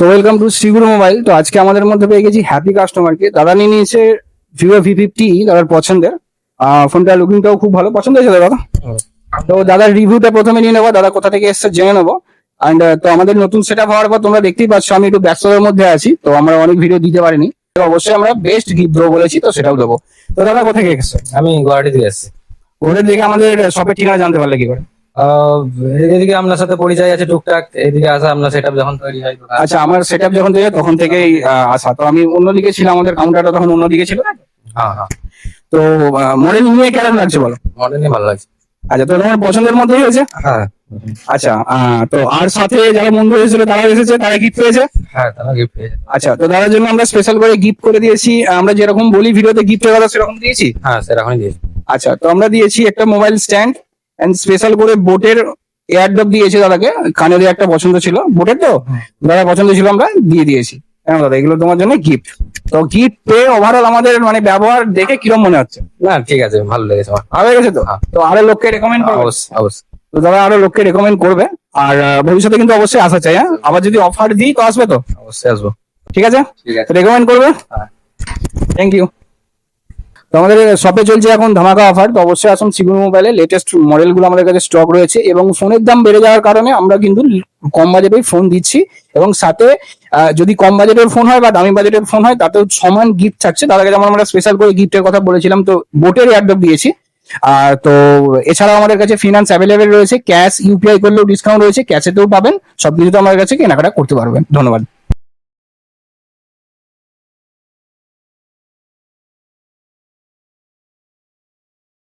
তো welcome to Shri Guru mobile. তো আজকে আমাদের মধ্যে পেয়ে গেছি হ্যাপি কাস্টমারকে। দাদা নিয়ে নিয়েছে ভিভো V50, দাদার পছন্দের। ফোনটা লুকিংটাও খুব ভালো, পছন্দ হয়েছে দাদা। তো দাদার রিভিউটা প্রথমে নিয়ে নেবো, দাদা কোথা থেকে এসছে জেনে নেবো। অ্যান্ড তো আমাদের নতুন সেট আপ হওয়ার পর তোমরা দেখতেই পাচ্ছ আমি একটু ব্যস্ততার মধ্যে আছি, তো আমরা অনেক ভিডিও দিতে পারিনি। তো অবশ্যই আমরা বেস্ট গিফট দেবো বলেছি, তো সেটাও দেবো। তো দাদা কোথা থেকে এসছে? আমি গুয়াহাটি থেকে এসেছি। ওদের দেখে আমাদের শপের ঠিকানা জানতে পারলে কি করে? আহ, এদিকে আপনার সাথে পরিচয় আছে টুকটাক, এদিকে আসা আপনার সেটআপ যখন তৈরি হয় তখন আচ্ছা, আমার সেট আপ যখন থেকে তখন থেকেই আসা। তো আমি অন্যদিকে ছিলাম, আমাদের কাউন্টারটা তখন অন্যদিকে ছিল। হ্যাঁ হ্যাঁ, তো মডেল নিয়ে কেমন লাগছে বলো? মডেলই ভালো লাগছে। আচ্ছা, তো তোমার পছন্দের মধ্যেই হয়েছে? হ্যাঁ আচ্ছা, তো আর সাথে যারা বন্ধু এসেছিল তারা এসেছে, তারা গিফট পেয়েছে? হ্যাঁ, তারা গিফট পেয়েছে। আচ্ছা, তো তাদের জন্য আমরা স্পেশাল করে গিফট করে দিয়েছি। আমরা যেরকম বলি ভিডিওতে গিফটের কথা সেরকম দিয়েছি। হ্যাঁ, সেরকমই দিয়েছে। আচ্ছা, তো আমরা দিয়েছি একটা মোবাইল স্ট্যান্ড এন্ড স্পেশাল করে বোটের এয়ারড্রপ দিয়েছি দাদাকে। কানের একটা পছন্দ ছিল বোটের, তো দাদা পছন্দ ছিল, আমরা দিয়ে দিয়েছি। হ্যাঁ দাদা, এগুলো তোমার জন্য গিফট। তো গিফট পেয়ে ওভারঅল আমাদের মানে ব্যবহার দেখে কিরকম মনে হচ্ছে? না, ঠিক আছে, ভালো লেগেছে আমার। ভালো লেগেছে তো? হ্যাঁ। তো আরো লোককে রেকমেন্ড করবে? অবশ্যই অবশ্যই। তো দাদা আরো লোককে রেকমেন্ড করবে। আর ভবিষ্যতে কিন্তু অবশ্যই আসা চাই। হ্যাঁ, আবার যদি অফার দিই তো আসবে তো? অবশ্যই আসবো। ঠিক আছে, ঠিক আছে। রেকমেন্ড করবে। হ্যাঁ। Thank you. তো আমাদের শপে চলছে এখন ধামাকা অফার, তো অবশ্যই আসুন শ্রীগুরু মোবাইলে। লেটেস্ট মডেলগুলো আমাদের কাছে স্টক রয়েছে এবং ফোনের দাম বেড়ে যাওয়ার কারণে আমরা কিন্তু কম বাজেটের ফোন দিচ্ছি। এবং সাথে যদি কম বাজেটের ফোন হয় বা দামি বাজেটের ফোন হয় তাতেও সমান গিফট থাকছে। তার আগে যেমন আমরা স্পেশাল করে গিফটের কথা বলেছিলাম, তো বোটের এয়ারড্রপ দিয়েছি। তো এছাড়াও আমাদের কাছে ফিনান্স অ্যাভেলেবেল রয়েছে, ক্যাশ ইউপিআই করলেও ডিসকাউন্ট রয়েছে, ক্যাশেতেও পাবেন। সবকিছু তো আমাদের কাছে কেনাকাটা করতে পারবেন। ধন্যবাদ।